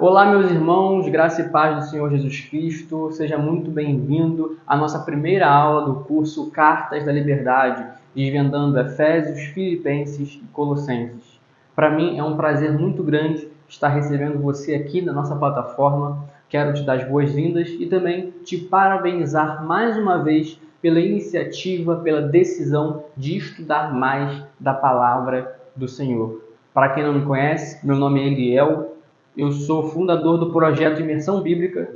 Olá, meus irmãos, graça e paz do Senhor Jesus Cristo. Seja muito bem-vindo à nossa primeira aula do curso Cartas da Liberdade, desvendando Efésios, Filipenses e Colossenses. Para mim é um prazer muito grande estar recebendo você aqui na nossa plataforma. Quero te dar as boas-vindas e também te parabenizar mais uma vez pela iniciativa, pela decisão de estudar mais da palavra do Senhor. Para quem não me conhece, meu nome é Eliel. Eu sou fundador do projeto Imersão Bíblica,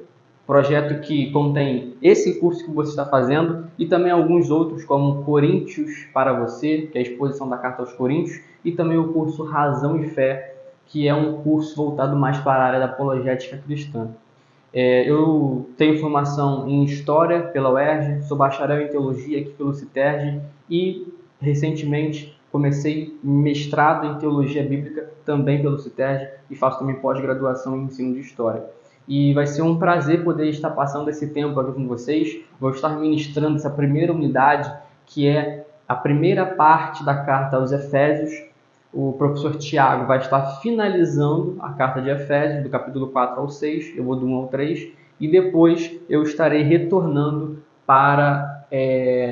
projeto que contém esse curso que você está fazendo e também alguns outros, como Coríntios para Você, que é a exposição da carta aos Coríntios, e também o curso Razão e Fé, que é um curso voltado mais para a área da apologética cristã. Eu tenho formação em História pela UERJ, sou bacharel em Teologia aqui pelo CITERJ e, recentemente, comecei mestrado em Teologia Bíblica também pelo CITERJ e faço também pós-graduação em Ensino de História. E vai ser um prazer poder estar passando esse tempo aqui com vocês. Vou estar ministrando essa primeira unidade, que é a primeira parte da carta aos Efésios. O professor Tiago vai estar finalizando a carta de Efésios, do capítulo 4 ao 6, eu vou do 1 ao 3, e depois eu estarei retornando para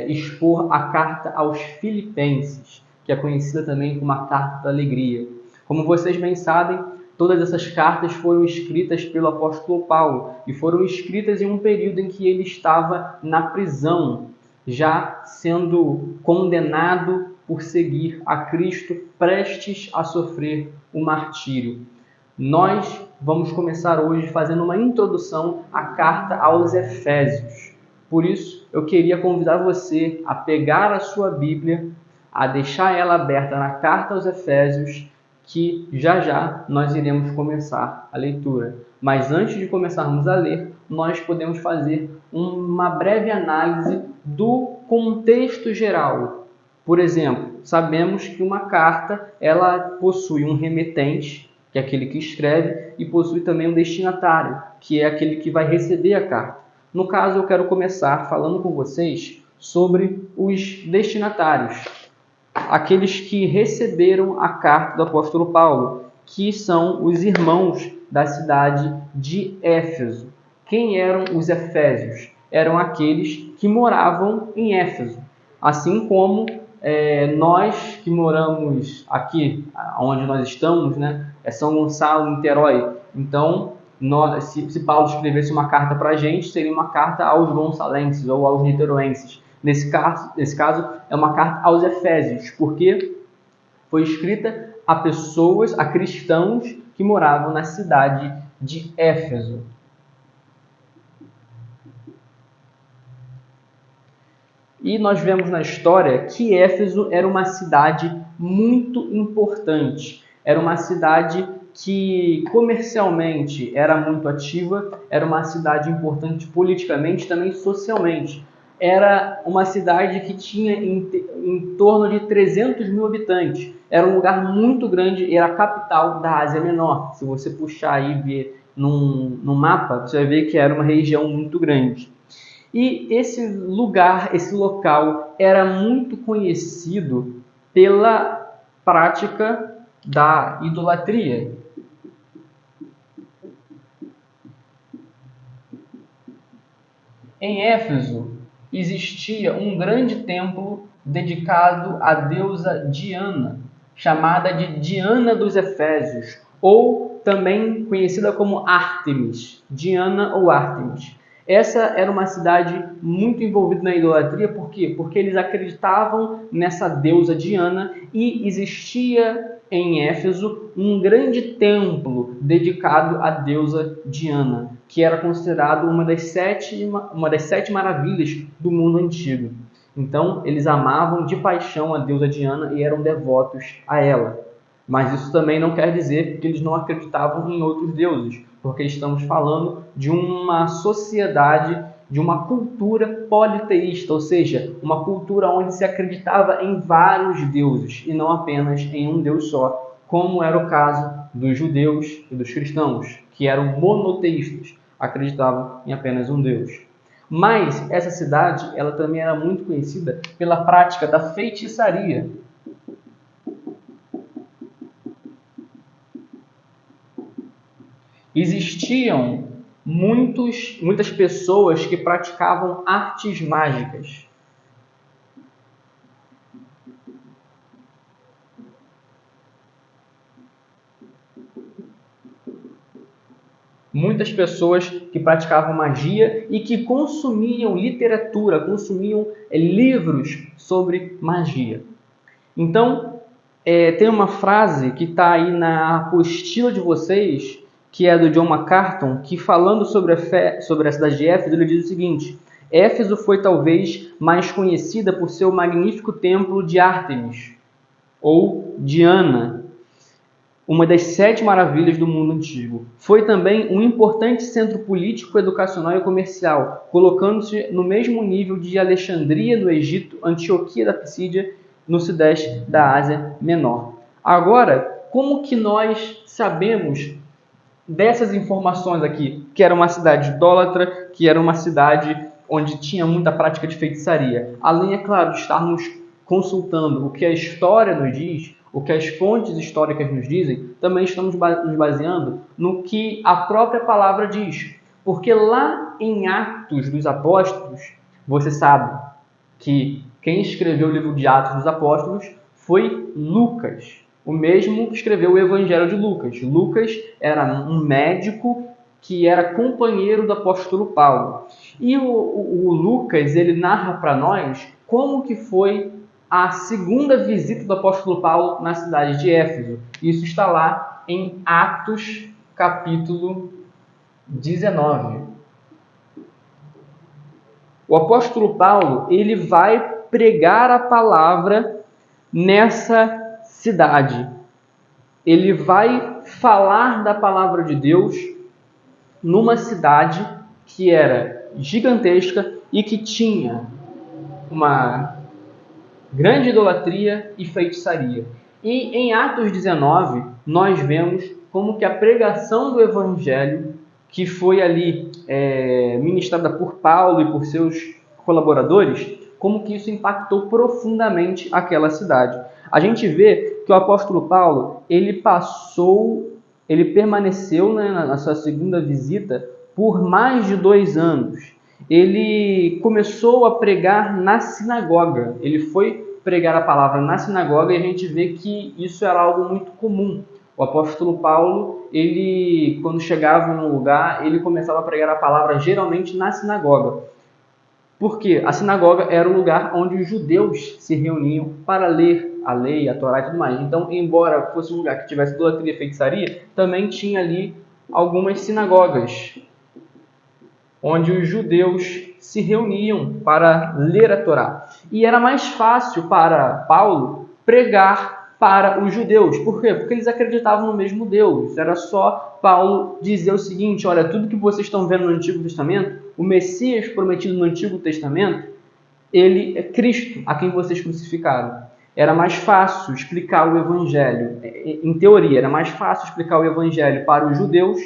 expor a carta aos Filipenses, que é conhecida também como a Carta da Alegria. Como vocês bem sabem, todas essas cartas foram escritas pelo apóstolo Paulo e foram escritas em um período em que ele estava na prisão, já sendo condenado por seguir a Cristo, prestes a sofrer o martírio. Nós vamos começar hoje fazendo uma introdução à carta aos Efésios. Por isso, eu queria convidar você a pegar a sua Bíblia, a deixar ela aberta na carta aos Efésios, que já nós iremos começar a leitura. Mas antes de começarmos a ler, nós podemos fazer uma breve análise do contexto geral. Por exemplo, sabemos que uma carta ela possui um remetente, que é aquele que escreve, e possui também um destinatário, que é aquele que vai receber a carta. No caso, eu quero começar falando com vocês sobre os destinatários, aqueles que receberam a carta do apóstolo Paulo, que são os irmãos da cidade de Éfeso. Quem eram os efésios? Eram aqueles que moravam em Éfeso, assim como nós que moramos aqui, onde nós estamos, né, é São Gonçalo, Niterói. Então, se Paulo escrevesse uma carta para a gente, seria uma carta aos gonçalenses ou aos niteroenses. Nesse caso, é uma carta aos Efésios, porque foi escrita a pessoas, a cristãos que moravam na cidade de Éfeso. E nós vemos na história que Éfeso era uma cidade muito importante. Era uma cidade que comercialmente era muito ativa, era uma cidade importante politicamente e também socialmente. Era uma cidade que tinha em torno de 300 mil habitantes. Era um lugar muito grande e era a capital da Ásia Menor. Se você puxar aí e ver num mapa, você vai ver que era uma região muito grande. E esse lugar, esse local, era muito conhecido pela prática da idolatria. Em Éfeso existia um grande templo dedicado à deusa Diana, chamada de Diana dos Efésios, ou também conhecida como Ártemis, Diana ou Ártemis. Essa era uma cidade muito envolvida na idolatria, por quê? Porque eles acreditavam nessa deusa Diana e existia em Éfeso um grande templo dedicado à deusa Diana, que era considerado uma das sete maravilhas do mundo antigo. Então, eles amavam de paixão a deusa Diana e eram devotos a ela. Mas isso também não quer dizer que eles não acreditavam em outros deuses, porque estamos falando de uma sociedade, de uma cultura politeísta, ou seja, uma cultura onde se acreditava em vários deuses e não apenas em um Deus só, como era o caso dos judeus e dos cristãos, que eram monoteístas, acreditavam em apenas um Deus. Mas essa cidade, ela também era muito conhecida pela prática da feitiçaria. existiam muitas pessoas que praticavam artes mágicas. Muitas pessoas que praticavam magia e que consumiam literatura, consumiam livros sobre magia. Então, tem uma frase que está aí na apostila de vocês, que é do John MacArthur, que falando sobre a cidade de Éfeso, ele diz o seguinte: Éfeso foi talvez mais conhecida por seu magnífico templo de Ártemis, ou Diana, uma das 7 maravilhas do mundo antigo. Foi também um importante centro político, educacional e comercial, colocando-se no mesmo nível de Alexandria, no Egito, Antioquia da Pisídia, no sudeste da Ásia Menor. Agora, como que nós sabemos dessas informações aqui, que era uma cidade idólatra, que era uma cidade onde tinha muita prática de feitiçaria? Além, é claro, de estarmos consultando o que a história nos diz, o que as fontes históricas nos dizem, também estamos nos baseando no que a própria palavra diz. Porque lá em Atos dos Apóstolos, você sabe que quem escreveu o livro de Atos dos Apóstolos foi Lucas, o mesmo que escreveu o Evangelho de Lucas. Lucas era um médico que era companheiro do apóstolo Paulo. E o Lucas, ele narra para nós como que foi a segunda visita do apóstolo Paulo na cidade de Éfeso. Isso está lá em Atos, capítulo 19. O apóstolo Paulo, ele vai pregar a palavra nessa cidade. Ele vai falar da palavra de Deus numa cidade que era gigantesca e que tinha uma grande idolatria e feitiçaria. E em Atos 19, nós vemos como que a pregação do Evangelho, que foi ali ministrada por Paulo e por seus colaboradores, como que isso impactou profundamente aquela cidade. A gente vê que o apóstolo Paulo, ele permaneceu, né, na sua segunda visita por mais de 2 anos. Ele começou a pregar na sinagoga. Ele foi pregar a palavra na sinagoga e a gente vê que isso era algo muito comum. O apóstolo Paulo, ele, quando chegava em um lugar, ele começava a pregar a palavra geralmente na sinagoga. Porque a sinagoga era o lugar onde os judeus se reuniam para ler a lei, a Torá e tudo mais. Então, embora fosse um lugar que tivesse idolatria e feitiçaria, também tinha ali algumas sinagogas onde os judeus se reuniam para ler a Torá. E era mais fácil para Paulo pregar para os judeus. Por quê? Porque eles acreditavam no mesmo Deus. Era só Paulo dizer o seguinte: olha, tudo que vocês estão vendo no Antigo Testamento, o Messias prometido no Antigo Testamento, ele é Cristo, a quem vocês crucificaram. Era mais fácil explicar o Evangelho. Em teoria, era mais fácil explicar o Evangelho para os judeus,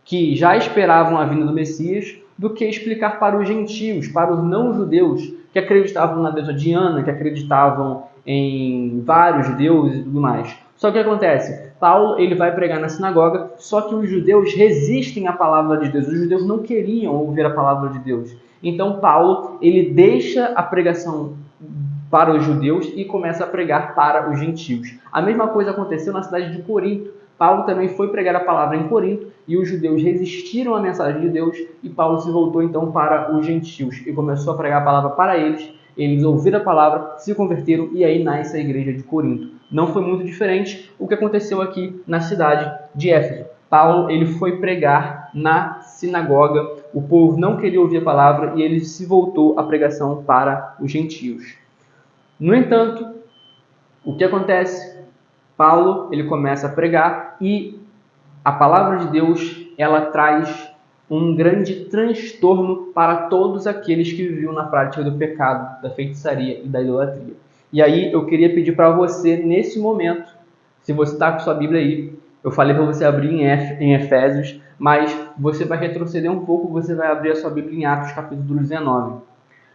que já esperavam a vinda do Messias, do que explicar para os gentios, para os não-judeus, que acreditavam na deusa Diana, que acreditavam em vários deuses e tudo mais. Só que o que acontece? Paulo, ele vai pregar na sinagoga, só que os judeus resistem à palavra de Deus. Os judeus não queriam ouvir a palavra de Deus. Então Paulo, ele deixa a pregação para os judeus e começa a pregar para os gentios. A mesma coisa aconteceu na cidade de Corinto. Paulo também foi pregar a palavra em Corinto e os judeus resistiram à mensagem de Deus e Paulo se voltou então para os gentios e começou a pregar a palavra para eles. Eles ouviram a palavra, se converteram e aí nasce a igreja de Corinto. Não foi muito diferente o que aconteceu aqui na cidade de Éfeso. Paulo, ele foi pregar na sinagoga, o povo não queria ouvir a palavra e ele se voltou à pregação para os gentios. No entanto, o que acontece? Paulo, ele começa a pregar e a palavra de Deus, ela traz um grande transtorno para todos aqueles que viviam na prática do pecado, da feitiçaria e da idolatria. E aí eu queria pedir para você, nesse momento, se você está com sua Bíblia aí, eu falei para você abrir em Efésios, mas você vai retroceder um pouco, você vai abrir a sua Bíblia em Atos capítulo 19.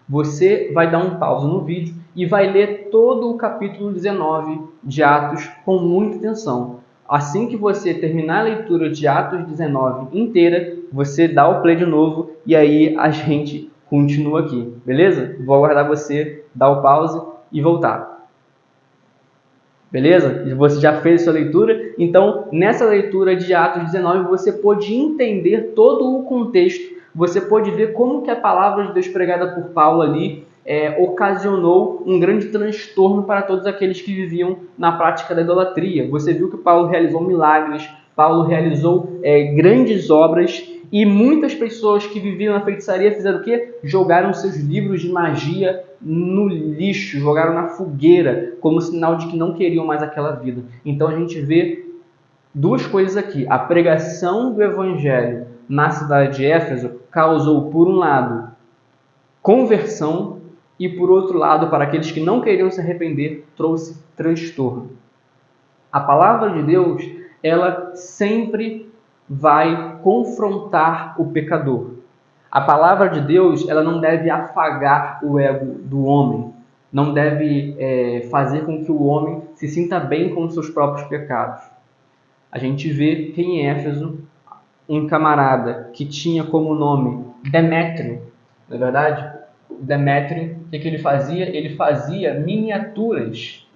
Você vai dar um pause no vídeo e vai ler todo o capítulo 19 de Atos com muita atenção. Assim que você terminar a leitura de Atos 19 inteira, você dá o play de novo e aí a gente continua aqui, beleza? Vou aguardar você dar o pause e voltar. Beleza? E você já fez a sua leitura? Então, nessa leitura de Atos 19, você pôde entender todo o contexto, você pôde ver como que a palavra de Deus pregada por Paulo ali ocasionou um grande transtorno para todos aqueles que viviam na prática da idolatria. Você viu que Paulo realizou milagres, Paulo realizou grandes obras, e muitas pessoas que viviam na feitiçaria fizeram o quê? Jogaram seus livros de magia no lixo, jogaram na fogueira, como sinal de que não queriam mais aquela vida. Então a gente vê duas coisas aqui. A pregação do evangelho na cidade de Éfeso causou, por um lado, conversão, e por outro lado, para aqueles que não queriam se arrepender, trouxe transtorno. A palavra de Deus, ela sempre vai confrontar o pecador. A palavra de Deus, ela não deve afagar o ego do homem, não deve fazer com que o homem se sinta bem com os seus próprios pecados. A gente vê que em Éfeso, um camarada que tinha como nome Demétrio, não é verdade? Demétrio, o que ele fazia? Ele fazia miniaturas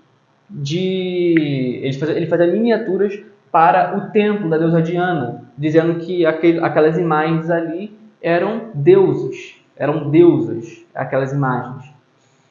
ele fazia miniaturas para o templo da deusa Diana, dizendo que aquelas imagens ali eram deuses, eram deusas, aquelas imagens.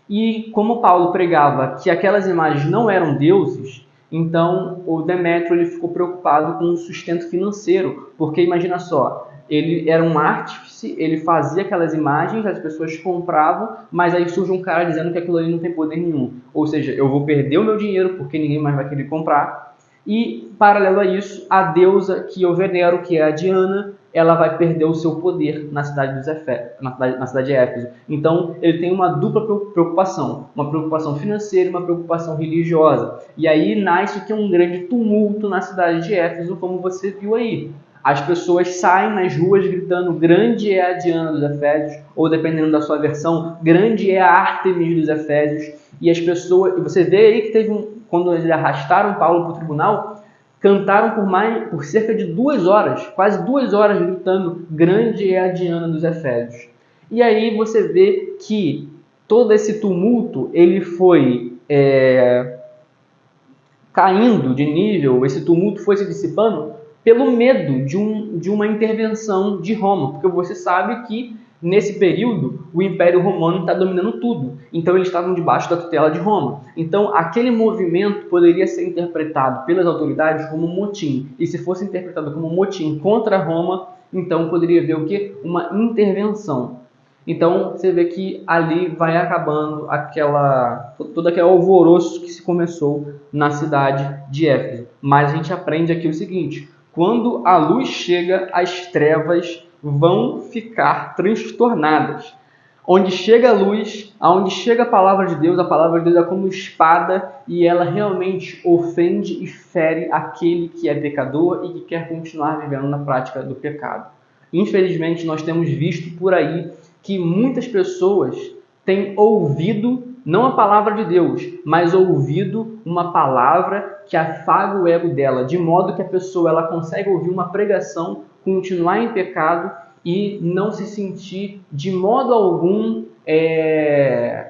E como Paulo pregava que aquelas imagens não eram deuses, então o Demétrio ele ficou preocupado com o sustento financeiro, porque imagina só, ele era um artífice, ele fazia aquelas imagens, as pessoas compravam, mas aí surge um cara dizendo que aquilo ali não tem poder nenhum. Ou seja, eu vou perder o meu dinheiro porque ninguém mais vai querer comprar. E, paralelo a isso, a deusa que eu venero, que é a Diana, ela vai perder o seu poder na cidade de Éfeso. Então, ele tem uma dupla preocupação, uma preocupação financeira e uma preocupação religiosa. E aí nasce o que é um grande tumulto na cidade de Éfeso, como você viu aí. As pessoas saem nas ruas gritando: grande é a Diana dos Efésios, ou dependendo da sua versão, grande é a Ártemis dos Efésios. E as pessoas, você vê aí que quando eles arrastaram Paulo para o tribunal, cantaram por cerca de 2 horas, quase 2 horas gritando: grande é a Diana dos Efésios. E aí você vê que todo esse tumulto ele foi caindo de nível, esse tumulto foi se dissipando pelo medo de uma intervenção de Roma, porque você sabe que nesse período o Império Romano está dominando tudo, então eles estavam debaixo da tutela de Roma. Então aquele movimento poderia ser interpretado pelas autoridades como motim, e se fosse interpretado como motim contra Roma, então poderia haver o quê? Uma intervenção. Então você vê que ali vai acabando todo aquele alvoroço que se começou na cidade de Éfeso. Mas a gente aprende aqui o seguinte: quando a luz chega, as trevas vão ficar transtornadas. Onde chega a luz, aonde chega a palavra de Deus é como espada e ela realmente ofende e fere aquele que é pecador e que quer continuar vivendo na prática do pecado. Infelizmente, nós temos visto por aí que muitas pessoas têm ouvido, não a palavra de Deus, mas ouvido uma palavra que afaga o ego dela, de modo que a pessoa ela consegue ouvir uma pregação, continuar em pecado e não se sentir de modo algum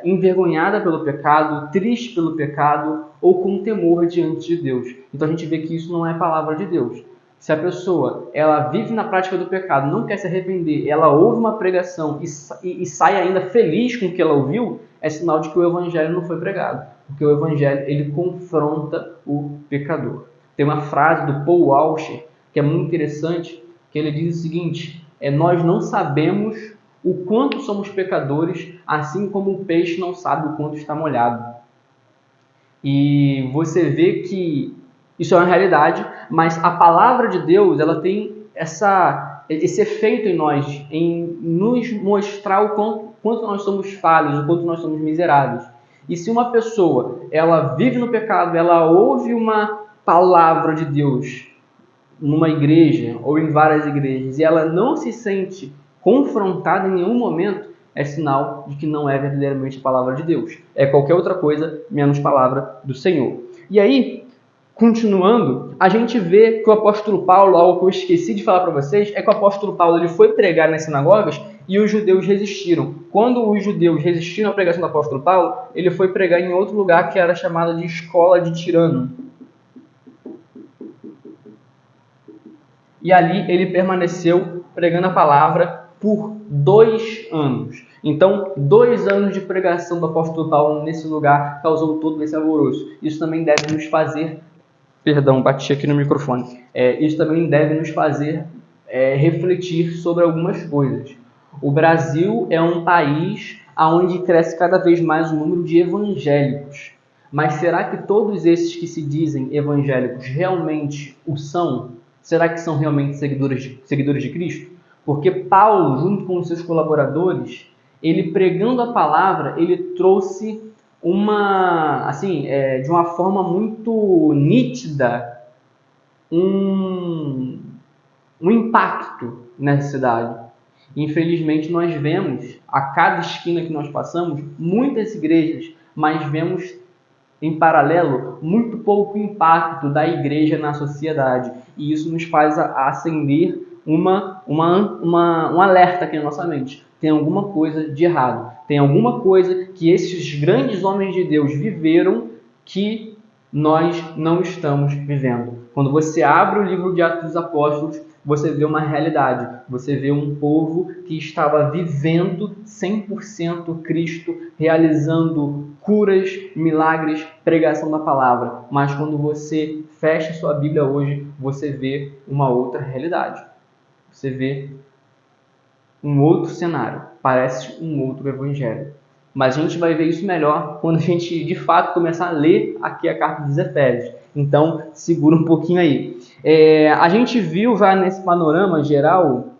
envergonhada pelo pecado, triste pelo pecado ou com temor diante de Deus. Então a gente vê que isso não é palavra de Deus. Se a pessoa ela vive na prática do pecado, não quer se arrepender, ela ouve uma pregação e sai ainda feliz com o que ela ouviu, é sinal de que o evangelho não foi pregado. Porque o evangelho ele confronta o pecador. Tem uma frase do Paul Washer que é muito interessante, que ele diz o seguinte: nós não sabemos o quanto somos pecadores, assim como o peixe não sabe o quanto está molhado. E você vê que isso é uma realidade, mas a palavra de Deus ela tem esse efeito em nós, em nos mostrar o quanto nós somos falhos, o quanto nós somos miseráveis. E se uma pessoa ela vive no pecado, ela ouve uma palavra de Deus numa igreja ou em várias igrejas e ela não se sente confrontada em nenhum momento, é sinal de que não é verdadeiramente a palavra de Deus. É qualquer outra coisa menos palavra do Senhor. E aí, Continuando, a gente vê que o apóstolo Paulo, algo que eu esqueci de falar para vocês, é que o apóstolo Paulo ele foi pregar nas sinagogas e os judeus resistiram. Quando os judeus resistiram à pregação do apóstolo Paulo, ele foi pregar em outro lugar que era chamado de Escola de Tirano. E ali ele permaneceu pregando a palavra por 2 anos. Então, 2 anos de pregação do apóstolo Paulo nesse lugar causou todo esse alvoroço. Isso também deve nos fazer... Perdão, bati aqui no microfone. Isso também deve nos fazer refletir sobre algumas coisas. O Brasil é um país onde cresce cada vez mais o número de evangélicos. Mas será que todos esses que se dizem evangélicos realmente o são? Será que são realmente seguidores de Cristo? Porque Paulo, junto com os seus colaboradores, ele pregando a palavra, ele trouxe de uma forma muito nítida, um impacto nessa cidade. Infelizmente, nós vemos, a cada esquina que nós passamos, muitas igrejas, mas vemos, em paralelo, muito pouco impacto da igreja na sociedade. E isso nos faz acender um alerta aqui na nossa mente. Tem alguma coisa de errado. Tem alguma coisa que esses grandes homens de Deus viveram que nós não estamos vivendo. Quando você abre o livro de Atos dos Apóstolos, você vê uma realidade. Você vê um povo que estava vivendo 100% Cristo, realizando curas, milagres, pregação da palavra. Mas quando você fecha sua Bíblia hoje, você vê uma outra realidade. Você vê um outro cenário. Parece um outro evangelho. Mas a gente vai ver isso melhor quando a gente, de fato, começar a ler aqui a carta dos Efésios. Então, segura um pouquinho aí. A gente viu já nesse panorama geral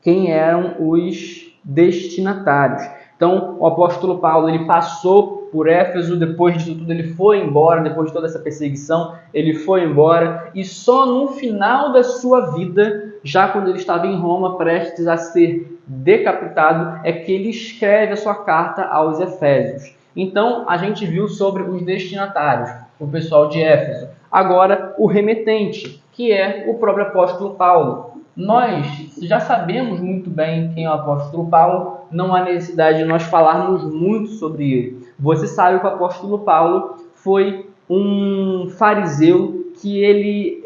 quem eram os destinatários. Então, o apóstolo Paulo ele passou por Éfeso, depois disso tudo ele foi embora, depois de toda essa perseguição, ele foi embora, e só no final da sua vida, já quando ele estava em Roma, prestes a ser decapitado, é que ele escreve a sua carta aos Efésios. Então, a gente viu sobre os destinatários, o pessoal de Éfeso. Agora, o remetente, que é o próprio apóstolo Paulo. Nós já sabemos muito bem quem é o apóstolo Paulo, não há necessidade de nós falarmos muito sobre ele. Você sabe que o apóstolo Paulo foi um fariseu que ele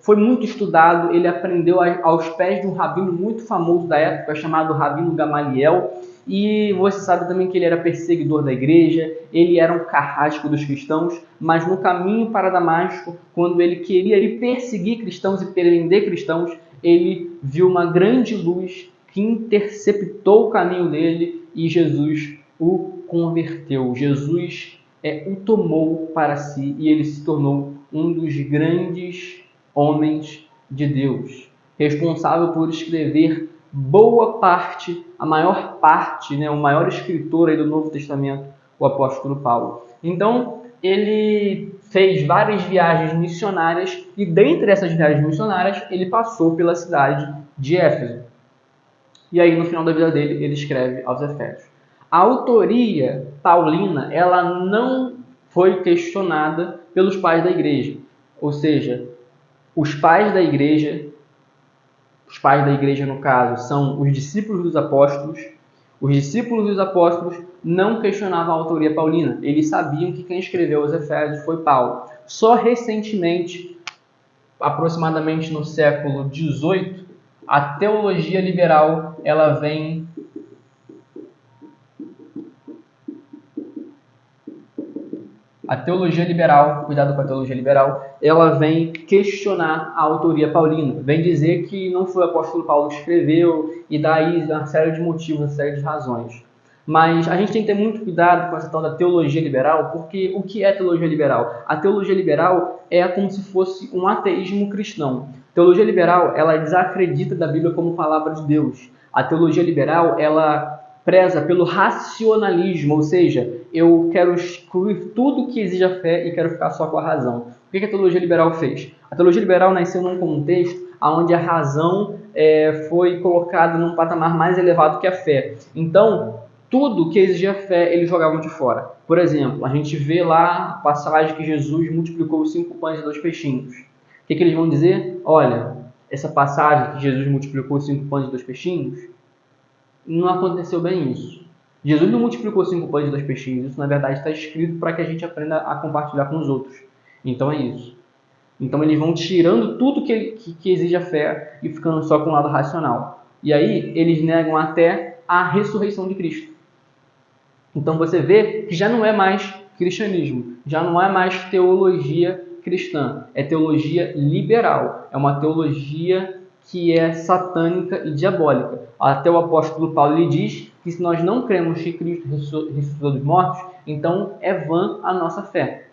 foi muito estudado, ele aprendeu aos pés de um rabino muito famoso da época, chamado Rabino Gamaliel, e você sabe também que ele era perseguidor da igreja, ele era um carrasco dos cristãos, mas no caminho para Damasco, quando ele queria perseguir cristãos e prender cristãos, ele viu uma grande luz que interceptou o caminho dele e Jesus o converteu. Jesus o tomou para si e ele se tornou um dos grandes homens de Deus, responsável por escrever boa parte, a maior parte, o maior escritor aí do Novo Testamento, o apóstolo Paulo. Então, ele fez várias viagens missionárias e dentre essas viagens missionárias, ele passou pela cidade de Éfeso. E aí, no final da vida dele, ele escreve aos Efésios. A autoria paulina, ela não foi questionada pelos pais da igreja. Ou seja, os pais da igreja no caso, são os discípulos dos apóstolos. Os discípulos dos apóstolos não questionavam a autoria paulina. Eles sabiam que quem escreveu os Efésios foi Paulo. Só recentemente, aproximadamente no século XVIII, a teologia liberal ela vem cuidado com a teologia liberal, ela vem questionar a autoria paulina, vem dizer que não foi o apóstolo Paulo que escreveu, e daí uma série de motivos, uma série de razões. Mas a gente tem que ter muito cuidado com essa tal da teologia liberal, porque o que é teologia liberal? A teologia liberal é como se fosse um ateísmo cristão. A teologia liberal, ela desacredita da Bíblia como palavra de Deus. A teologia liberal, ela preza pelo racionalismo, ou seja, eu quero excluir tudo que exige a fé e quero ficar só com a razão. O que a teologia liberal fez? A teologia liberal nasceu num contexto onde a razão foi colocada num patamar mais elevado que a fé. Então, tudo que exigia fé, eles jogavam de fora. Por exemplo, a gente vê lá a passagem que Jesus multiplicou os 5 pães e 2 peixinhos. O que eles vão dizer? Olha, essa passagem que Jesus multiplicou os 5 pães e 2 peixinhos, não aconteceu bem isso. Jesus não multiplicou 5 pães e 2 peixinhos. Isso, na verdade, está escrito para que a gente aprenda a compartilhar com os outros. Então é isso. Então eles vão tirando tudo que exige a fé e ficando só com o lado racional. E aí eles negam até a ressurreição de Cristo. Então você vê que já não é mais cristianismo, já não é mais teologia cristã, é teologia liberal, é uma teologia que é satânica e diabólica. Até o apóstolo Paulo lhe diz que se nós não cremos que Cristo ressuscitou dos mortos, então é vã a nossa fé.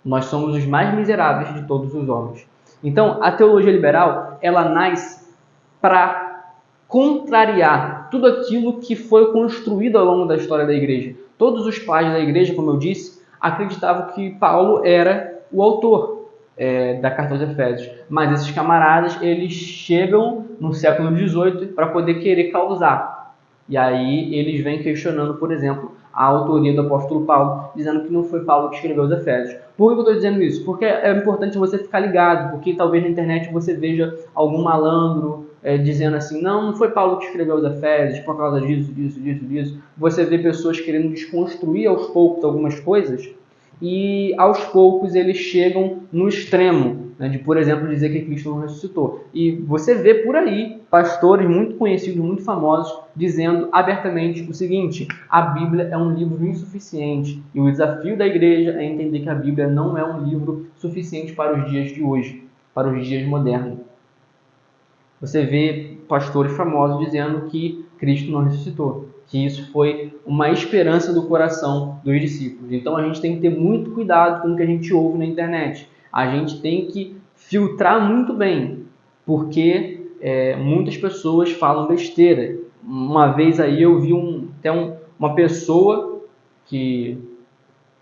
Nós somos os mais miseráveis de todos os homens. Então, a teologia liberal, ela nasce para contrariar tudo aquilo que foi construído ao longo da história da igreja. Todos os pais da igreja, como eu disse, acreditavam que Paulo era o autor da carta aos Efésios. Mas esses camaradas, eles chegam no século XVIII para poder querer causar. E aí eles vêm questionando, por exemplo, a autoria do apóstolo Paulo, dizendo que não foi Paulo que escreveu os Efésios. Por que eu estou dizendo isso? Porque é importante você ficar ligado, porque talvez na internet você veja algum malandro dizendo assim, não foi Paulo que escreveu os Efésios, por causa disso. Você vê pessoas querendo desconstruir aos poucos algumas coisas, e aos poucos eles chegam no extremo, né, de, por exemplo, dizer que Cristo não ressuscitou. E você vê por aí pastores muito conhecidos, muito famosos, dizendo abertamente o seguinte: a Bíblia é um livro insuficiente, e o desafio da igreja é entender que a Bíblia não é um livro suficiente para os dias de hoje, para os dias modernos. Você vê pastores famosos dizendo que Cristo não ressuscitou, que isso foi uma esperança do coração dos discípulos. Então a gente tem que ter muito cuidado com o que a gente ouve na internet. A gente tem que filtrar muito bem, porque muitas pessoas falam besteira. Uma vez aí eu vi uma pessoa que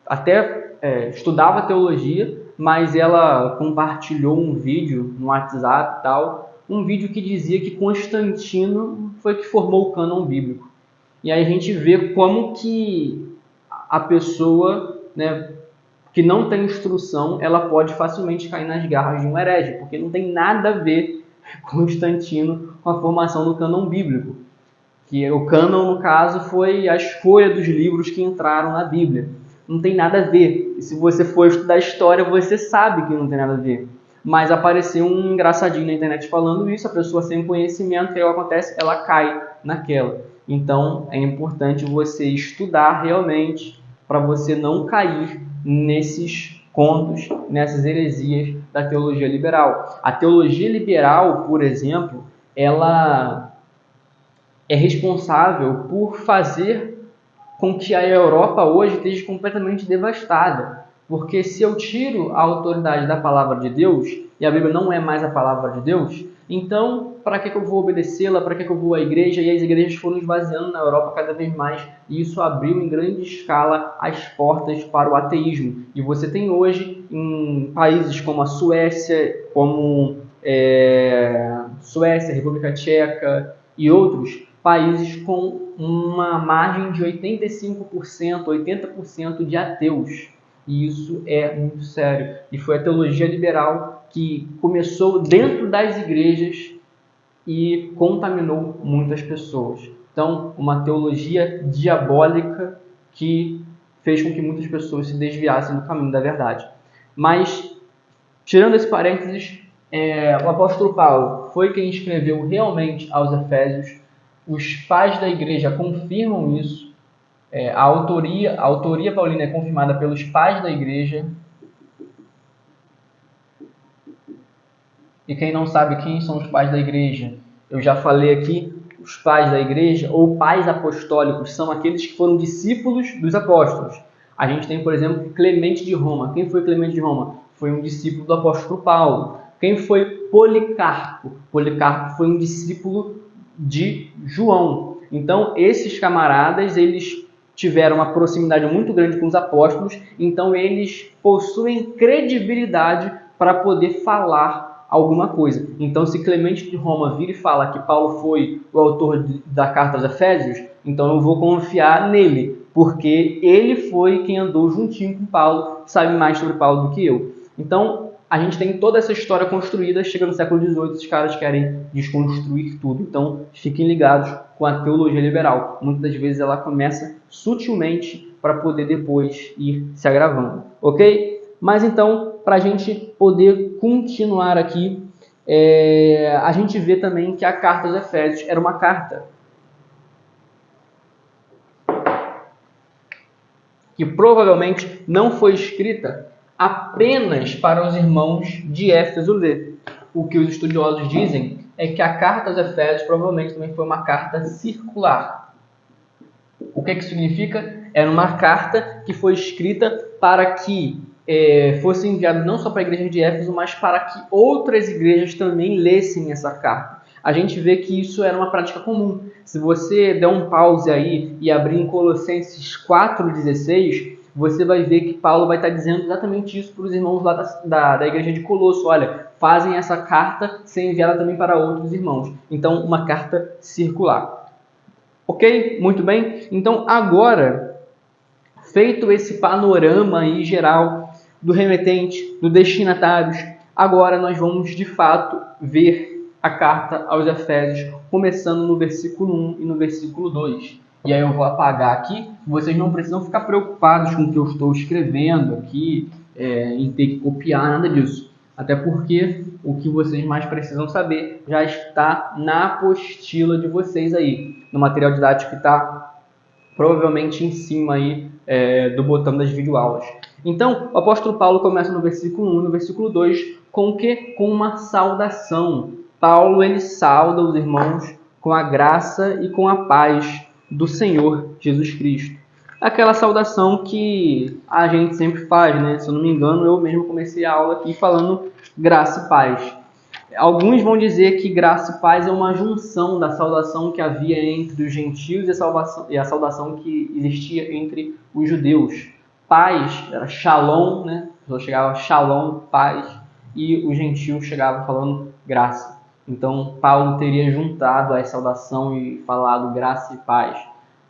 até estudava teologia, mas ela compartilhou um vídeo no WhatsApp e tal, um vídeo que dizia que Constantino foi que formou o cânon bíblico. E aí a gente vê como que a pessoa, né, que não tem instrução, ela pode facilmente cair nas garras de um herege, porque não tem nada a ver Constantino com a formação do cânon bíblico. Que o cânon, no caso, foi a escolha dos livros que entraram na Bíblia. Não tem nada a ver. E se você for estudar história, você sabe que não tem nada a ver. Mas apareceu um engraçadinho na internet falando isso, a pessoa sem conhecimento, o que acontece? Ela cai naquela. Então, é importante você estudar realmente para você não cair nesses contos, nessas heresias da teologia liberal. A teologia liberal, por exemplo, ela é responsável por fazer com que a Europa hoje esteja completamente devastada. Porque se eu tiro a autoridade da palavra de Deus, e a Bíblia não é mais a palavra de Deus, então para que eu vou obedecê-la? Para que eu vou à igreja? E as igrejas foram esvaziando na Europa cada vez mais, e isso abriu em grande escala as portas para o ateísmo. E você tem hoje em países como a Suécia, Suécia, República Tcheca e outros países com uma margem de 85%, 80% de ateus. E isso é muito sério. E foi a teologia liberal que começou dentro das igrejas e contaminou muitas pessoas. Então, uma teologia diabólica que fez com que muitas pessoas se desviassem do caminho da verdade. Mas, tirando esse parênteses, o apóstolo Paulo foi quem escreveu realmente aos Efésios. Os pais da igreja confirmam isso. A autoria paulina é confirmada pelos pais da igreja. E quem não sabe quem são os pais da igreja, eu já falei aqui, os pais da igreja, ou pais apostólicos, são aqueles que foram discípulos dos apóstolos. A gente tem, por exemplo, Clemente de Roma. Quem foi Clemente de Roma? Foi um discípulo do apóstolo Paulo. Quem foi Policarpo? Policarpo foi um discípulo de João. Então, esses camaradas, eles tiveram uma proximidade muito grande com os apóstolos, então eles possuem credibilidade para poder falar alguma coisa. Então, se Clemente de Roma vira e fala que Paulo foi o autor da carta aos Efésios, Então eu vou confiar nele, porque ele foi quem andou juntinho com Paulo, sabe mais sobre Paulo do que eu. Então a gente tem toda essa história construída, chega no século XVIII, os caras querem desconstruir tudo. Então fiquem ligados com a teologia liberal. Muitas das vezes ela começa sutilmente para poder depois ir se agravando, ok? Mas então, para a gente poder continuar aqui, a gente vê também que a carta aos Efésios era uma carta que provavelmente não foi escrita apenas para os irmãos de Éfeso ler. O que os estudiosos dizem é que a carta aos Efésios provavelmente também foi uma carta circular. O que significa? Era uma carta que foi escrita para que fosse enviada não só para a igreja de Éfeso, mas para que outras igrejas também lessem essa carta. A gente vê que isso era uma prática comum. Se você der um pause aí e abrir em Colossenses 4,16, você vai ver que Paulo vai estar dizendo exatamente isso para os irmãos lá da igreja de Colosso. Olha, fazem essa carta ser enviada também para outros irmãos. Então, uma carta circular. Ok? Muito bem? Então, agora, feito esse panorama aí geral do remetente, do destinatários, agora nós vamos, de fato, ver a carta aos Efésios, começando no versículo 1 e no versículo 2. E aí eu vou apagar aqui, vocês não precisam ficar preocupados com o que eu estou escrevendo aqui, em ter que copiar, nada disso. Até porque o que vocês mais precisam saber já está na apostila de vocês aí, no material didático que está provavelmente em cima aí, do botão das videoaulas. Então, o apóstolo Paulo começa no versículo 1 e no versículo 2 com o quê? Com uma saudação. Paulo, ele sauda os irmãos com a graça e com a paz do Senhor Jesus Cristo. Aquela saudação que a gente sempre faz, né? Se eu não me engano, eu mesmo comecei a aula aqui falando graça e paz. Alguns vão dizer que graça e paz é uma junção da saudação que havia entre os gentios e a saudação que existia entre os judeus. Paz era shalom, né? A pessoa chegava shalom, paz, e os gentios chegavam falando graça. Então, Paulo teria juntado a saudação e falado graça e paz.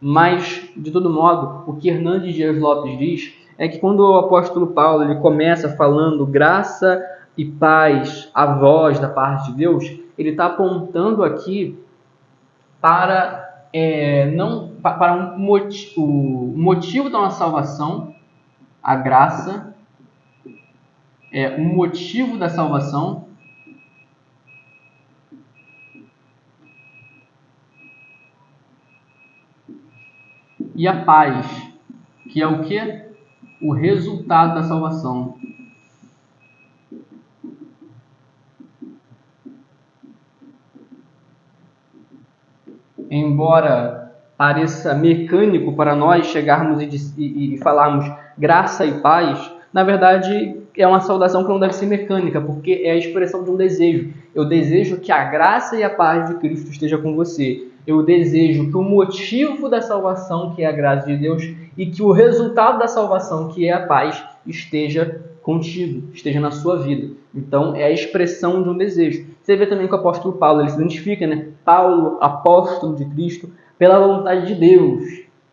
Mas, de todo modo, o que Hernandes Dias Lopes diz é que quando o apóstolo Paulo ele começa falando graça e paz, a voz da parte de Deus, ele está apontando aqui para, para o motivo da nossa salvação, a graça, o motivo da salvação, e a paz, que é o que? O resultado da salvação. Embora pareça mecânico para nós chegarmos e falarmos graça e paz, na verdade é uma saudação que não deve ser mecânica, porque é a expressão de um desejo. Eu desejo que a graça e a paz de Cristo esteja com você. Eu desejo que o motivo da salvação, que é a graça de Deus, e que o resultado da salvação, que é a paz, esteja contigo, esteja na sua vida. Então, é a expressão de um desejo. Você vê também que o apóstolo Paulo, ele se identifica, né? Paulo, apóstolo de Cristo, pela vontade de Deus.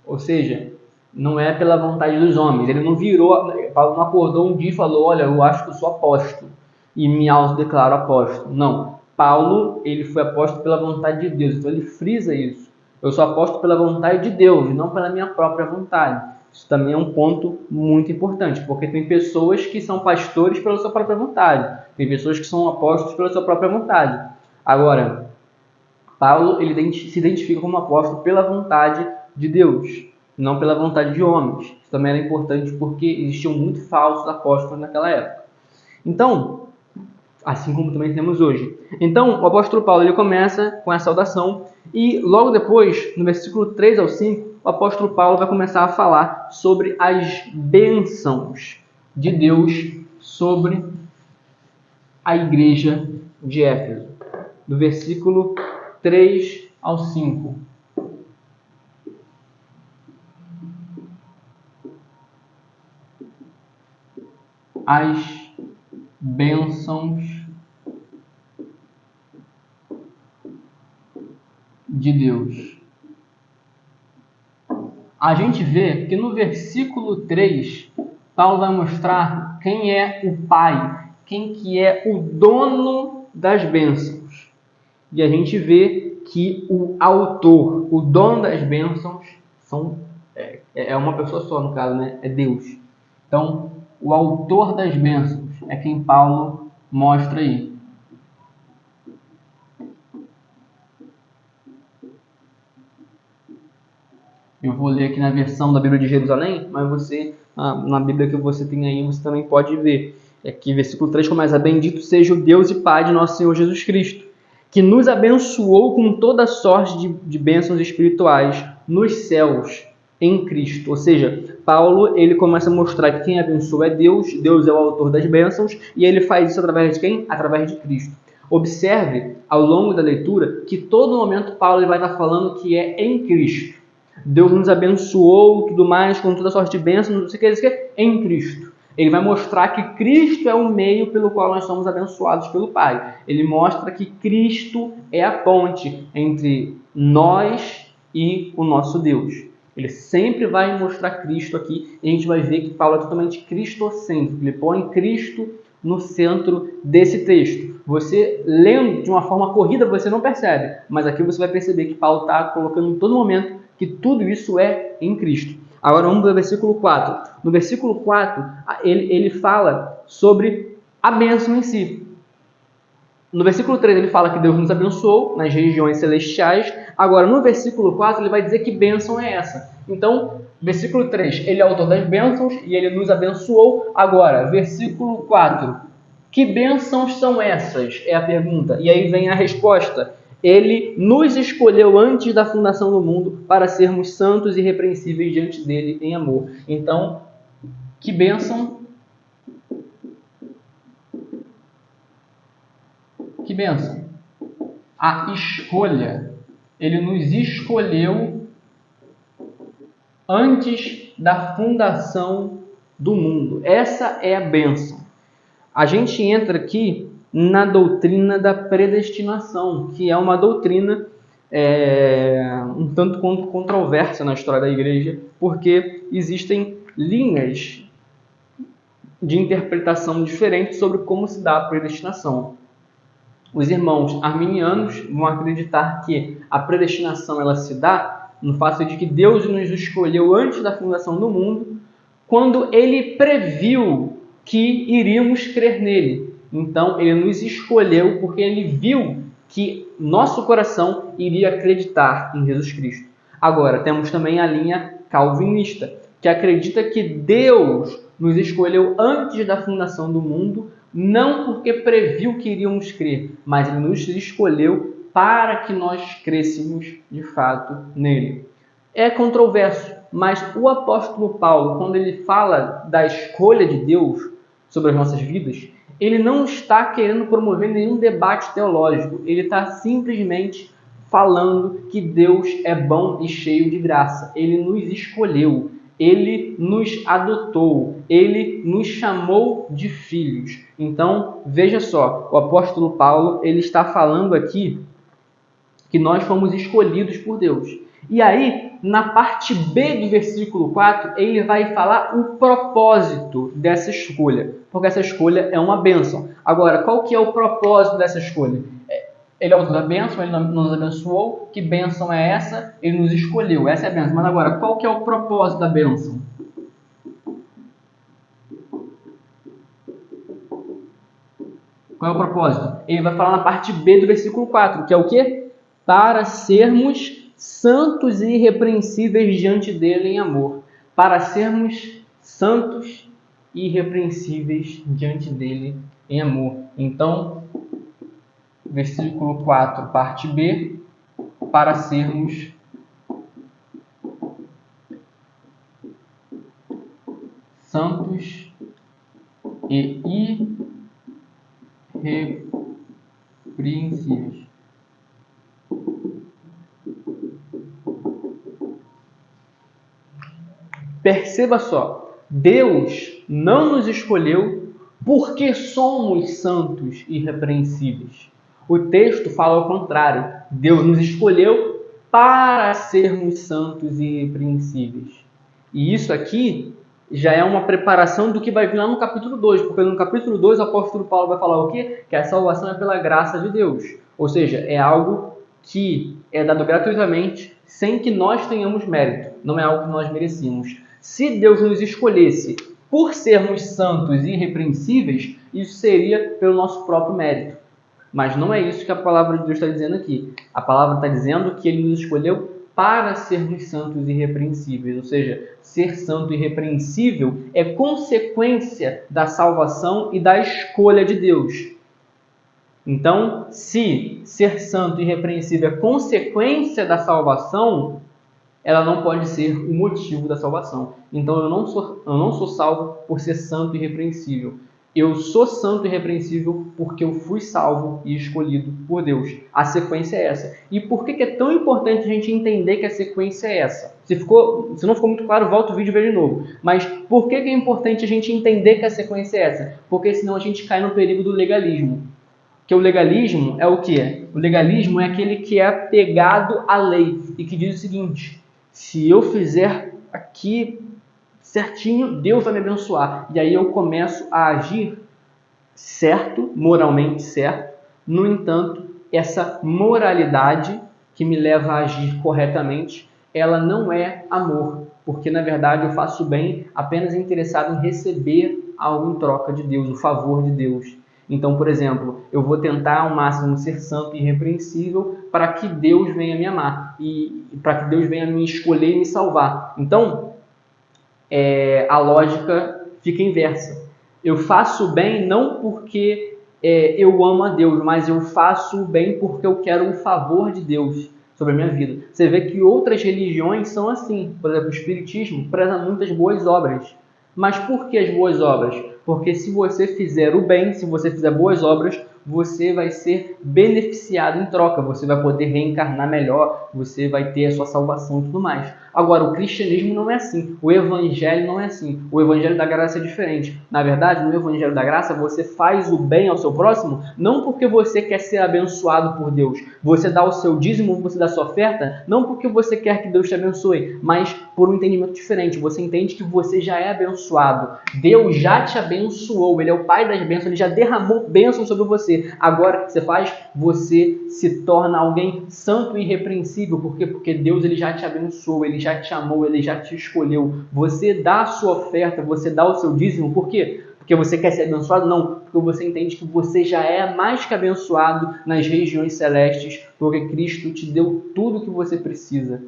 Ou seja, não é pela vontade dos homens. Ele não virou, Paulo não acordou um dia e falou, olha, eu acho que eu sou apóstolo e me autodeclaro apóstolo. Não. Paulo, ele foi apóstolo pela vontade de Deus. Então, ele frisa isso. Eu sou apóstolo pela vontade de Deus e não pela minha própria vontade. Isso também é um ponto muito importante, porque tem pessoas que são pastores pela sua própria vontade, tem pessoas que são apóstolos pela sua própria vontade. Agora, Paulo ele se identifica como apóstolo pela vontade de Deus, não pela vontade de homens. Isso também era importante porque existiam muito falsos apóstolos naquela época. Então, assim como também temos hoje. Então, o apóstolo Paulo ele começa com a saudação e logo depois, no versículo 3 ao 5, o apóstolo Paulo vai começar a falar sobre as bênçãos de Deus sobre a igreja de Éfeso. Do versículo 3 ao 5. As bênçãos de Deus. a gente vê que no versículo 3, Paulo vai mostrar quem é o Pai, quem que é o dono das bênçãos. E a gente vê que o autor, o dono das bênçãos, é uma pessoa só, no caso, né? É Deus. Então, o autor das bênçãos é quem Paulo mostra aí. Eu vou ler aqui na versão da Bíblia de Jerusalém, mas você, na Bíblia que você tem aí, você também pode ver. Aqui, versículo 3 começa: Bendito seja o Deus e Pai de nosso Senhor Jesus Cristo, que nos abençoou com toda sorte de bênçãos espirituais nos céus, em Cristo. Ou seja, Paulo ele começa a mostrar que quem abençoa é Deus, Deus é o autor das bênçãos, e ele faz isso através de quem? Através de Cristo. Observe, ao longo da leitura, que todo momento Paulo ele vai estar falando que é em Cristo. Deus nos abençoou, tudo mais, com toda sorte de bênçãos, não sei o que, em Cristo. Ele vai mostrar que Cristo é o meio pelo qual nós somos abençoados pelo Pai. Ele mostra que Cristo é a ponte entre nós e o nosso Deus. Ele sempre vai mostrar Cristo aqui, e a gente vai ver que Paulo é totalmente cristocêntrico. Ele põe Cristo no centro desse texto. Você lendo de uma forma corrida, você não percebe, mas aqui você vai perceber que Paulo está colocando em todo momento que tudo isso é em Cristo. Agora vamos para o versículo 4. No versículo 4, ele fala sobre a bênção em si. No versículo 3 ele fala que Deus nos abençoou nas regiões celestiais. Agora no versículo 4 ele vai dizer que bênção é essa. Então, versículo 3, ele é autor das bênçãos e ele nos abençoou. Agora, versículo 4, que bênçãos são essas? É a pergunta. E aí vem a resposta. Ele nos escolheu antes da fundação do mundo para sermos santos e irrepreensíveis diante dele em amor. Então, que bênção? Que bênção? A escolha. Ele nos escolheu antes da fundação do mundo. Essa é a bênção. A gente entra aqui na doutrina da predestinação, que é uma doutrina um tanto quanto controversa na história da igreja, porque existem linhas de interpretação diferentes sobre como se dá a predestinação. Os irmãos arminianos vão acreditar que a predestinação ela se dá no fato de que Deus nos escolheu antes da fundação do mundo, quando ele previu que iríamos crer nele. Então, ele nos escolheu porque ele viu que nosso coração iria acreditar em Jesus Cristo. Agora, temos também a linha calvinista, que acredita que Deus nos escolheu antes da fundação do mundo, não porque previu que iríamos crer, mas ele nos escolheu para que nós crêssemos de fato nele. É controverso, mas o apóstolo Paulo, quando ele fala da escolha de Deus sobre as nossas vidas, ele não está querendo promover nenhum debate teológico. Ele está simplesmente falando que Deus é bom e cheio de graça. Ele nos escolheu, ele nos adotou, ele nos chamou de filhos. Então, veja só, o apóstolo Paulo ele está falando aqui que nós fomos escolhidos por Deus. E aí, na parte B do versículo 4, ele vai falar o propósito dessa escolha, porque essa escolha é uma bênção. Agora, qual que é o propósito dessa escolha? Ele é o autor da bênção, ele nos abençoou. Que bênção é essa? Ele nos escolheu, essa é a bênção. Mas agora, qual que é o propósito da bênção? Qual é o propósito? Ele vai falar na parte B do versículo 4, que é o quê? Para sermos santos e irrepreensíveis diante dele em amor. Para sermos santos e irrepreensíveis diante dele em amor. Então, versículo 4, parte B, para sermos santos e irrepreensíveis. Perceba só, Deus não nos escolheu porque somos santos e irrepreensíveis. O texto fala ao contrário. Deus nos escolheu para sermos santos e irrepreensíveis. E isso aqui já é uma preparação do que vai vir lá no capítulo 2, porque no capítulo 2 o apóstolo Paulo vai falar o quê? Que a salvação é pela graça de Deus. Ou seja, é algo que é dado gratuitamente, sem que nós tenhamos mérito. Não é algo que nós merecemos. Se Deus nos escolhesse por sermos santos e irrepreensíveis, isso seria pelo nosso próprio mérito. Mas não é isso que a palavra de Deus está dizendo aqui. A palavra está dizendo que Ele nos escolheu para sermos santos e irrepreensíveis. Ou seja, ser santo e irrepreensível é consequência da salvação e da escolha de Deus. Então, se ser santo e irrepreensível é consequência da salvação, ela não pode ser o motivo da salvação. Então, eu não sou salvo por ser santo e irrepreensível. Eu sou santo e irrepreensível porque eu fui salvo e escolhido por Deus. A sequência é essa. E por que é tão importante a gente entender que a sequência é essa? Se não ficou muito claro, volta o vídeo e vê de novo. Mas por que é importante a gente entender que a sequência é essa? Porque senão a gente cai no perigo do legalismo. Que o legalismo é o quê? O legalismo é aquele que é apegado à lei e que diz o seguinte: se eu fizer aqui certinho, Deus vai me abençoar. E aí eu começo a agir certo, moralmente certo. No entanto, essa moralidade que me leva a agir corretamente, ela não é amor, porque na verdade eu faço bem apenas interessado em receber algo em troca de Deus, o favor de Deus. Então, por exemplo, eu vou tentar ao máximo ser santo e irrepreensível para que Deus venha me amar e para que Deus venha me escolher e me salvar. Então, a lógica fica inversa. Eu faço o bem não porque eu amo a Deus, mas eu faço o bem porque eu quero o favor de Deus sobre a minha vida. Você vê que outras religiões são assim. Por exemplo, o Espiritismo preza muitas boas obras. Mas por que as boas obras? Porque se você fizer o bem, se você fizer boas obras, você vai ser beneficiado em troca, você vai poder reencarnar melhor, você vai ter a sua salvação e tudo mais. Agora, o cristianismo não é assim, o evangelho não é assim, o evangelho da graça é diferente. Na verdade, no evangelho da graça, você faz o bem ao seu próximo, não porque você quer ser abençoado por Deus, você dá o seu dízimo, você dá a sua oferta, não porque você quer que Deus te abençoe, mas por um entendimento diferente. Você entende que você já é abençoado, Deus já te abençoou, Ele é o Pai das bênçãos, Ele já derramou bênçãos sobre você. Agora, o que você faz? Você se torna alguém santo e irrepreensível. Por quê? Porque Deus ele já te abençoou, Ele já te amou, Ele já te escolheu. Você dá a sua oferta, você dá o seu dízimo. Por quê? Porque você quer ser abençoado? Não, porque você entende que você já é mais que abençoado nas regiões celestes, porque Cristo te deu tudo o que você precisa,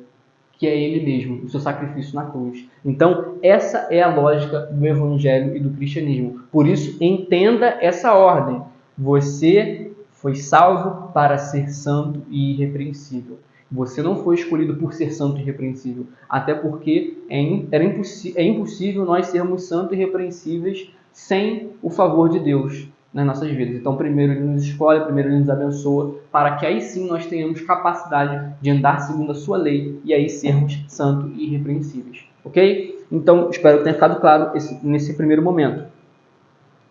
que é Ele mesmo, o seu sacrifício na cruz. Então, essa é a lógica do Evangelho e do cristianismo. Por isso, entenda essa ordem. Você foi salvo para ser santo e irrepreensível. Você não foi escolhido por ser santo e irrepreensível, até porque é impossível nós sermos santos e irrepreensíveis sem o favor de Deus nas nossas vidas. Então, primeiro Ele nos escolhe, primeiro Ele nos abençoa, para que aí sim nós tenhamos capacidade de andar segundo a sua lei e aí sermos santos e irrepreensíveis. Ok? Então, espero que tenha ficado claro nesse primeiro momento.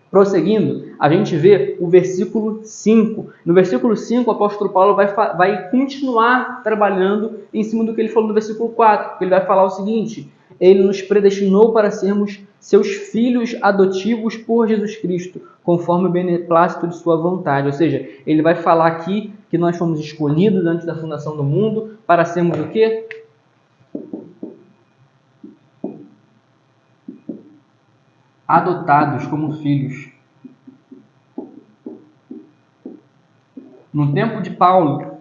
Prosseguindo, a gente vê o versículo 5. No versículo 5, o apóstolo Paulo vai continuar trabalhando em cima do que ele falou no versículo 4. Ele vai falar o seguinte: Ele nos predestinou para sermos seus filhos adotivos por Jesus Cristo, conforme o beneplácito de sua vontade. Ou seja, ele vai falar aqui que nós fomos escolhidos antes da fundação do mundo para sermos o quê? Adotados como filhos. No tempo de Paulo,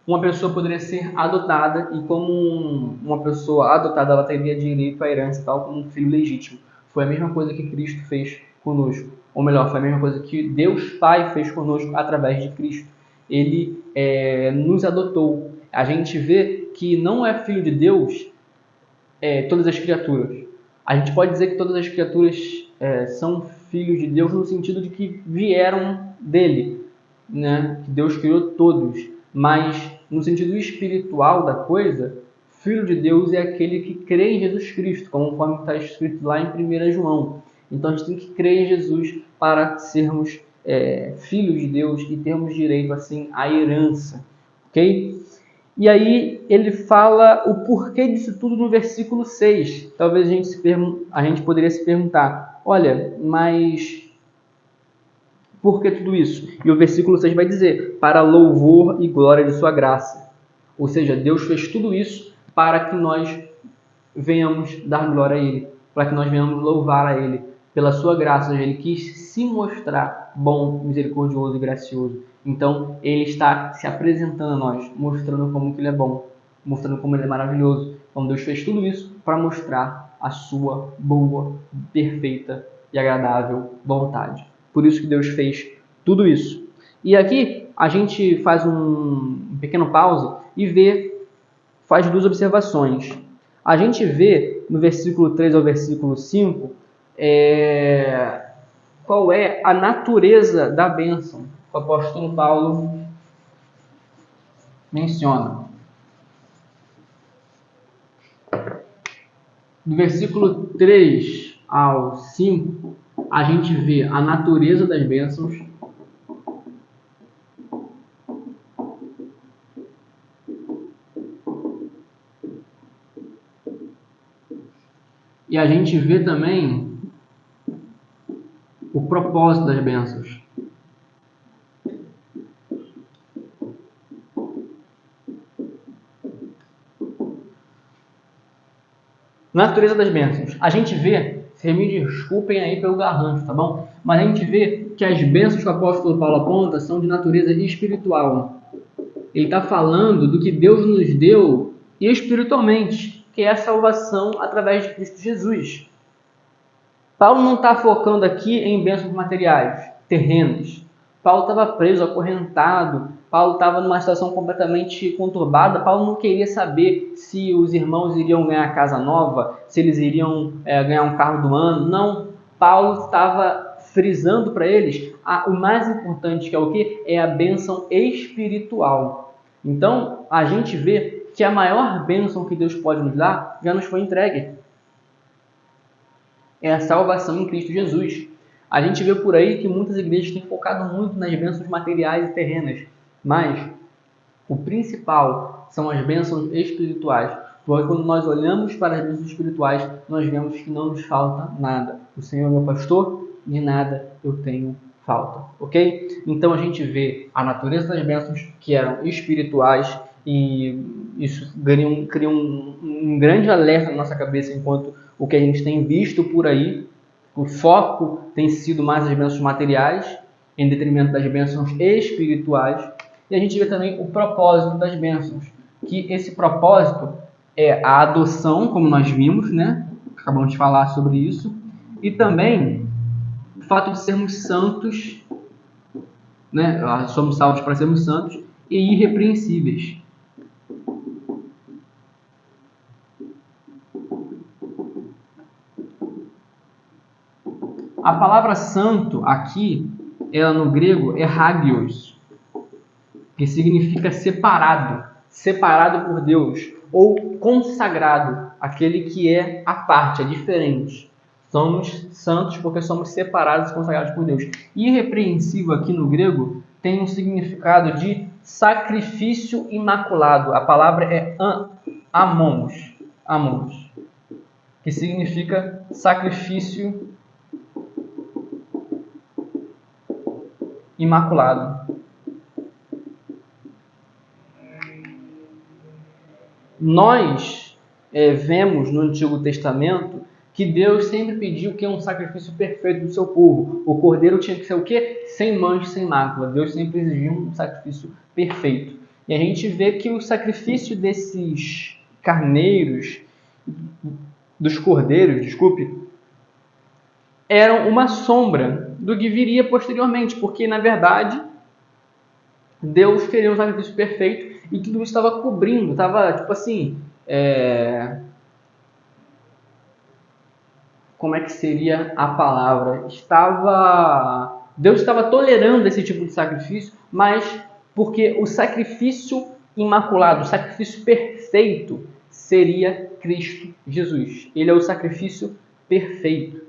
uma pessoa poderia ser adotada e como uma pessoa adotada ela teria direito à herança tal como um filho legítimo. Foi a mesma coisa que Cristo fez conosco. Ou melhor, foi a mesma coisa que Deus Pai fez conosco através de Cristo. Ele nos adotou. A gente vê que não é filho de Deus todas as criaturas. A gente pode dizer que todas as criaturas são filhos de Deus no sentido de que vieram dele, né? Que Deus criou todos, mas no sentido espiritual da coisa, filho de Deus é aquele que crê em Jesus Cristo, conforme está escrito lá em 1 João. Então a gente tem que crer em Jesus para sermos filhos de Deus e termos direito assim à herança, ok? E aí ele fala o porquê disso tudo no versículo 6. Talvez a gente poderia se perguntar, olha, mas por que tudo isso? E o versículo 6 vai dizer, para louvor e glória de sua graça. Ou seja, Deus fez tudo isso para que nós venhamos dar glória a Ele, para que nós venhamos louvar a Ele pela sua graça. Ele quis se mostrar bom, misericordioso e gracioso. Então, Ele está se apresentando a nós, mostrando como que Ele é bom, mostrando como Ele é maravilhoso. Então, Deus fez tudo isso para mostrar a sua boa, perfeita e agradável vontade. Por isso que Deus fez tudo isso. E aqui a gente faz um pequeno pause e faz duas observações. A gente vê no versículo 3 ao versículo 5 qual é a natureza da bênção que o apóstolo Paulo menciona. Do versículo 3 ao 5, a gente vê a natureza das bênçãos, e a gente vê também o propósito das bênçãos. Natureza das bênçãos. A gente vê, vocês me desculpem aí pelo garrancho, tá bom? Mas a gente vê que as bênçãos que o apóstolo Paulo aponta são de natureza espiritual. Ele está falando do que Deus nos deu espiritualmente, que é a salvação através de Cristo Jesus. Paulo não está focando aqui em bênçãos materiais, terrenas. Paulo estava preso, acorrentado. Paulo estava numa situação completamente conturbada. Paulo não queria saber se os irmãos iriam ganhar casa nova, se eles iriam ganhar um carro do ano. Não. Paulo estava frisando para eles o mais importante, que é o quê? É a bênção espiritual. Então, a gente vê que a maior bênção que Deus pode nos dar já nos foi entregue. É a salvação em Cristo Jesus. A gente vê por aí que muitas igrejas têm focado muito nas bênçãos materiais e terrenas, mas o principal são as bênçãos espirituais. Porque quando nós olhamos para as bênçãos espirituais, nós vemos que não nos falta nada. O Senhor é meu pastor, de nada eu tenho falta, ok? Então a gente vê a natureza das bênçãos que eram espirituais e isso cria um grande alerta na nossa cabeça enquanto o que a gente tem visto por aí, o foco tem sido mais as bênçãos materiais, em detrimento das bênçãos espirituais. E a gente vê também o propósito das bênçãos, que esse propósito é a adoção, como nós vimos, né? Acabamos de falar sobre isso, e também o fato de sermos santos, né? Somos salvos para sermos santos e irrepreensíveis. A palavra santo aqui, ela no grego é hagios, que significa separado, separado por Deus, ou consagrado, aquele que é à parte, é diferente. Somos santos porque somos separados e consagrados por Deus. Irrepreensível aqui no grego tem um significado de sacrifício imaculado. A palavra é amons, que significa sacrifício imaculado. Nós vemos no Antigo Testamento que Deus sempre pediu que é um sacrifício perfeito do seu povo. O cordeiro tinha que ser o quê? Sem mancha, sem mácula. Deus sempre exigiu um sacrifício perfeito. E a gente vê que o sacrifício desses carneiros, dos cordeiros, eram uma sombra do que viria posteriormente, porque na verdade Deus queria um sacrifício perfeito e tudo isso estava cobrindo, estava tipo assim, como é que seria a palavra? Deus estava tolerando esse tipo de sacrifício, mas porque o sacrifício imaculado, o sacrifício perfeito seria Cristo Jesus. Ele é o sacrifício perfeito.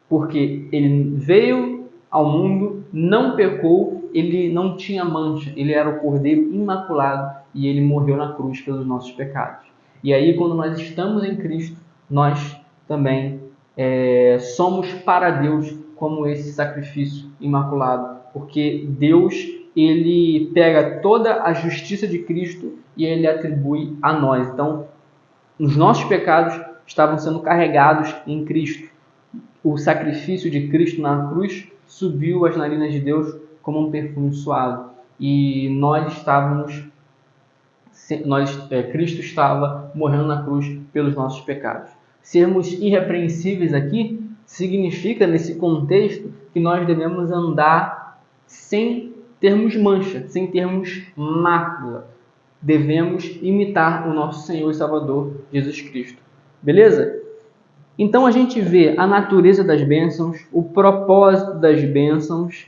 Porque ele veio ao mundo, não pecou ele não tinha mancha, ele era o Cordeiro imaculado e ele morreu na cruz pelos nossos pecados. E aí, quando nós estamos em Cristo, nós também somos para Deus como esse sacrifício imaculado, porque Deus, ele pega toda a justiça de Cristo e ele atribui a nós. Então, os nossos pecados estavam sendo carregados em Cristo. O sacrifício de Cristo na cruz subiu às narinas de Deus como um perfume suave. E Cristo estava morrendo na cruz pelos nossos pecados. Sermos irrepreensíveis aqui significa, nesse contexto, que nós devemos andar sem termos mancha, sem termos mácula. Devemos imitar o nosso Senhor e Salvador Jesus Cristo. Beleza? Então a gente vê a natureza das bênçãos, o propósito das bênçãos.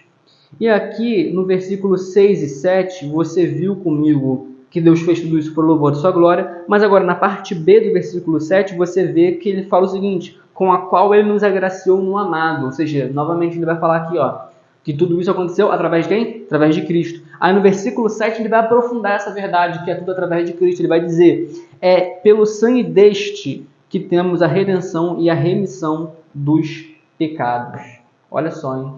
E aqui no versículo 6 e 7, você viu comigo que Deus fez tudo isso por louvor de sua glória. Mas agora na parte B do versículo 7, você vê que ele fala o seguinte: com a qual ele nos agraciou no amado. Ou seja, novamente ele vai falar aqui, que tudo isso aconteceu através de quem? Através de Cristo. Aí no versículo 7 ele vai aprofundar essa verdade, que é tudo através de Cristo. Ele vai dizer, pelo sangue deste que temos a redenção e a remissão dos pecados. Olha só, hein?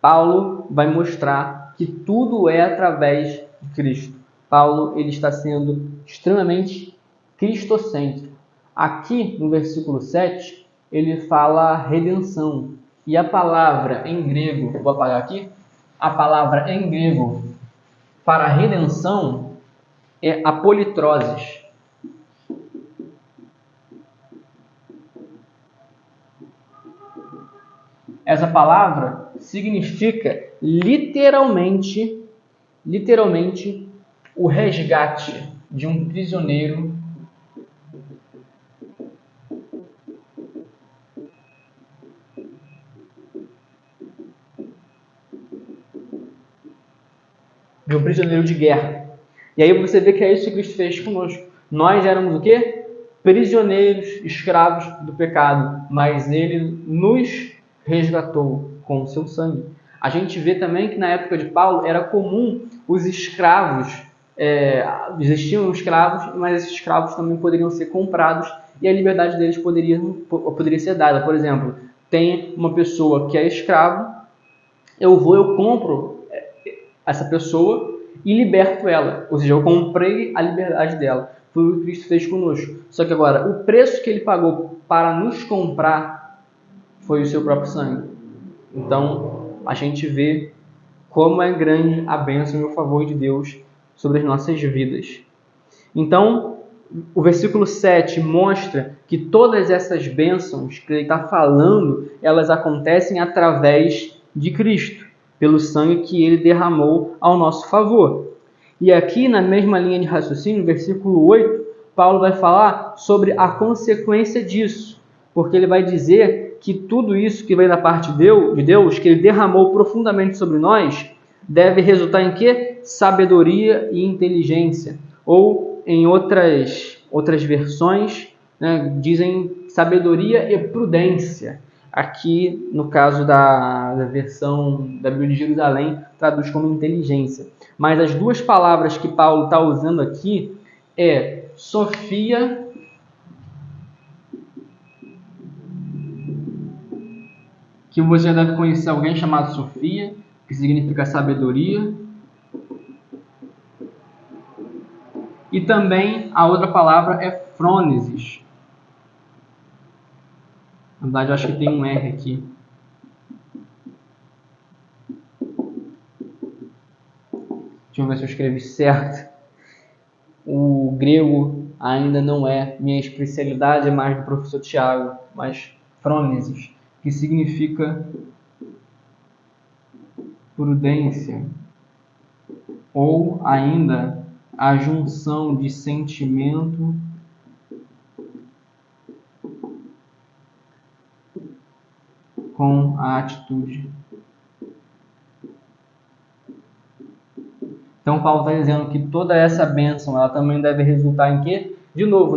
Paulo vai mostrar que tudo é através de Cristo. Paulo ele está sendo extremamente cristocêntrico. Aqui no versículo 7, ele fala redenção. E a palavra em grego, vou apagar aqui, a palavra em grego para redenção é apolitroses. Essa palavra significa literalmente o resgate de um prisioneiro de guerra. E aí você vê que é isso que Cristo fez conosco. Nós éramos o quê? Prisioneiros, escravos do pecado, mas Ele nos resgatou com o seu sangue. A gente vê também que na época de Paulo era comum os escravos, existiam escravos, mas esses escravos também poderiam ser comprados e a liberdade deles poderia ser dada. Por exemplo, tem uma pessoa que é escravo, eu compro essa pessoa e liberto ela. Ou seja, eu comprei a liberdade dela. Foi o que Cristo fez conosco. Só que agora, o preço que ele pagou para nos comprar foi o seu próprio sangue. Então, a gente vê como é grande a bênção e o favor de Deus sobre as nossas vidas. Então, o versículo 7 mostra que todas essas bênçãos que ele está falando, elas acontecem através de Cristo, pelo sangue que ele derramou ao nosso favor. E aqui, na mesma linha de raciocínio, no versículo 8, Paulo vai falar sobre a consequência disso, porque ele vai dizer que tudo isso que vem da parte de Deus, que ele derramou profundamente sobre nós, deve resultar em quê? Sabedoria e inteligência. Ou, em outras versões, dizem sabedoria e prudência. Aqui, no caso da versão da Bíblia de Jerusalém, traduz como inteligência. Mas as duas palavras que Paulo está usando aqui é Sofia que você deve conhecer alguém chamado Sofia, que significa sabedoria. E também a outra palavra é frônesis. Na verdade, eu acho que tem um R aqui. Deixa eu ver se eu escrevi certo. O grego ainda não é minha especialidade, é mais do professor Tiago, mas frônesis, que significa prudência, ou ainda a junção de sentimento com a atitude. Então Paulo está dizendo que toda essa bênção, ela também deve resultar em quê? De novo,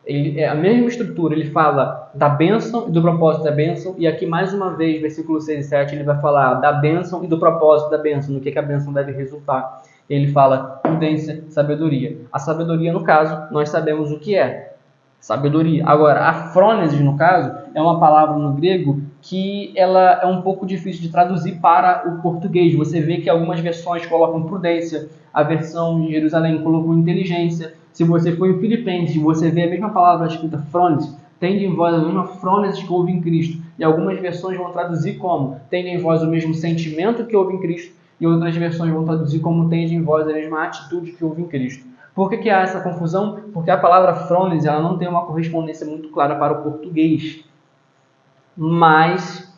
Ele, é a mesma estrutura, ele fala da bênção e do propósito da bênção, e aqui mais uma vez, versículo 6 e 7, ele vai falar da bênção e do propósito da bênção, no que a bênção deve resultar. Ele fala prudência, sabedoria. A sabedoria, no caso, nós sabemos o que é. Sabedoria. Agora, a frônesis, no caso, é uma palavra no grego que ela é um pouco difícil de traduzir para o português. Você vê que algumas versões colocam prudência, a versão de Jerusalém colocou inteligência. Se você for em Filipenses, você vê a mesma palavra escrita frônesis, tende em vós a mesma frônesis que houve em Cristo. E algumas versões vão traduzir como tende em vós o mesmo sentimento que houve em Cristo, e outras versões vão traduzir como tende em vós a mesma atitude que houve em Cristo. Por que há essa confusão? Porque a palavra frônesis ela não tem uma correspondência muito clara para o português. Mas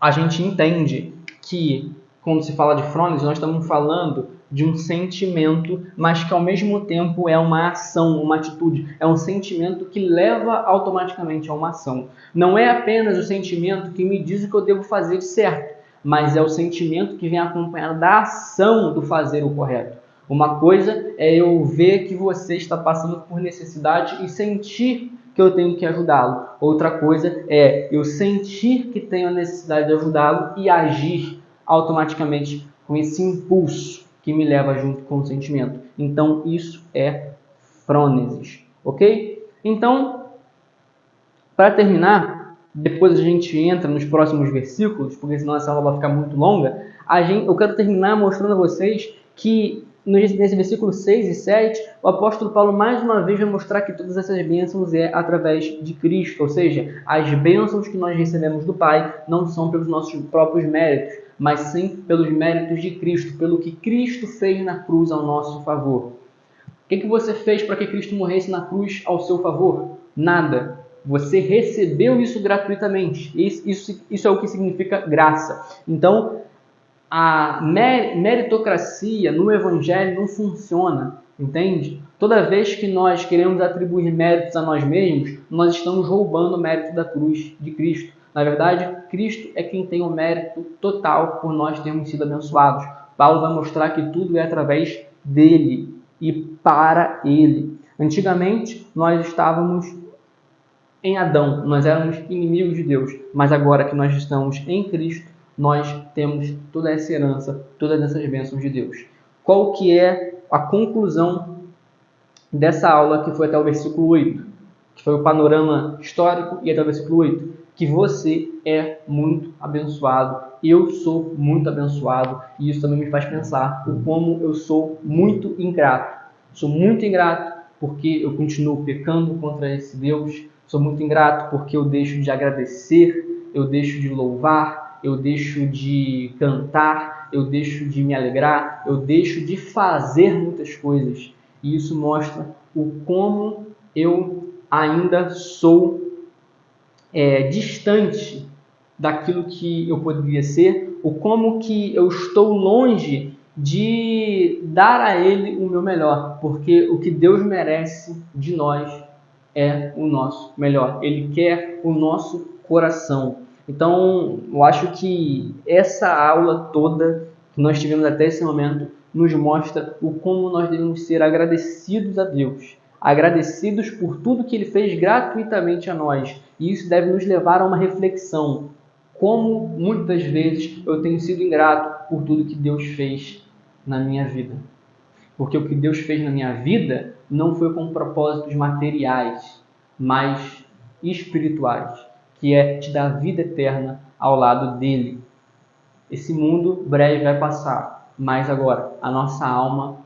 a gente entende que, quando se fala de frônesis, nós estamos falando de um sentimento, mas que ao mesmo tempo é uma ação, uma atitude. É um sentimento que leva automaticamente a uma ação. Não é apenas o sentimento que me diz o que eu devo fazer de certo, mas é o sentimento que vem acompanhado da ação do fazer o correto. Uma coisa é eu ver que você está passando por necessidade e sentir que eu tenho que ajudá-lo. Outra coisa é eu sentir que tenho a necessidade de ajudá-lo e agir automaticamente com esse impulso que me leva junto com o sentimento. Então, isso é frônesis, ok? Então, para terminar, depois a gente entra nos próximos versículos, porque senão essa aula vai ficar muito longa. Eu quero terminar mostrando a vocês que nesse versículo 6 e 7, o apóstolo Paulo mais uma vez vai mostrar que todas essas bênçãos é através de Cristo, ou seja, as bênçãos que nós recebemos do Pai não são pelos nossos próprios méritos, mas sim pelos méritos de Cristo, pelo que Cristo fez na cruz ao nosso favor. O que você fez para que Cristo morresse na cruz ao seu favor? Nada. Você recebeu isso gratuitamente. Isso é o que significa graça. Então, a meritocracia no Evangelho não funciona, entende? Toda vez que nós queremos atribuir méritos a nós mesmos, nós estamos roubando o mérito da cruz de Cristo. Na verdade, Cristo é quem tem o mérito total por nós termos sido abençoados. Paulo vai mostrar que tudo é através dele e para ele. Antigamente, nós estávamos em Adão, nós éramos inimigos de Deus, mas agora que nós estamos em Cristo, nós temos toda essa herança, todas essas bênçãos de Deus. Qual que é a conclusão dessa aula que foi até o versículo 8? Que foi o panorama histórico e até o versículo 8. Que você é muito abençoado, eu sou muito abençoado, e isso também me faz pensar o como eu sou muito ingrato. Sou muito ingrato porque eu continuo pecando contra esse Deus, sou muito ingrato porque eu deixo de agradecer, eu deixo de louvar, eu deixo de cantar, eu deixo de me alegrar, eu deixo de fazer muitas coisas. E isso mostra o como eu ainda sou distante daquilo que eu poderia ser, o como que eu estou longe de dar a Ele o meu melhor, porque o que Deus merece de nós é o nosso melhor. Ele quer o nosso coração. Então, eu acho que essa aula toda que nós tivemos até esse momento nos mostra o como nós devemos ser agradecidos a Deus, agradecidos por tudo que Ele fez gratuitamente a nós. E isso deve nos levar a uma reflexão. Como muitas vezes eu tenho sido ingrato por tudo que Deus fez na minha vida. Porque o que Deus fez na minha vida não foi com propósitos materiais, mas espirituais, que é te dar vida eterna ao lado dele. Esse mundo breve vai passar, mas agora a nossa alma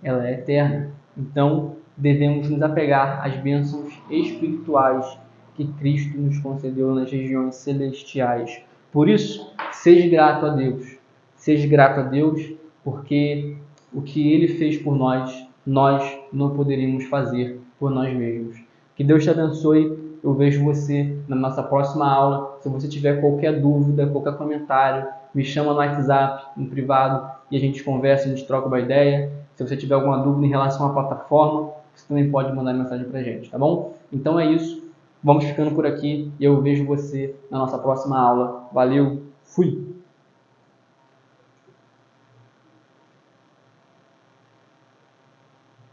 ela é eterna. Então devemos nos apegar às bênçãos espirituais que Cristo nos concedeu nas regiões celestiais. Por isso, seja grato a Deus. Seja grato a Deus, porque o que Ele fez por nós, nós não poderíamos fazer por nós mesmos. Que Deus te abençoe. Eu vejo você na nossa próxima aula. Se você tiver qualquer dúvida, qualquer comentário, me chama no WhatsApp, no privado, e a gente conversa, a gente troca uma ideia. Se você tiver alguma dúvida em relação à plataforma, você também pode mandar mensagem pra gente, tá bom? Então é isso. Vamos ficando por aqui e eu vejo você na nossa próxima aula. Valeu, fui!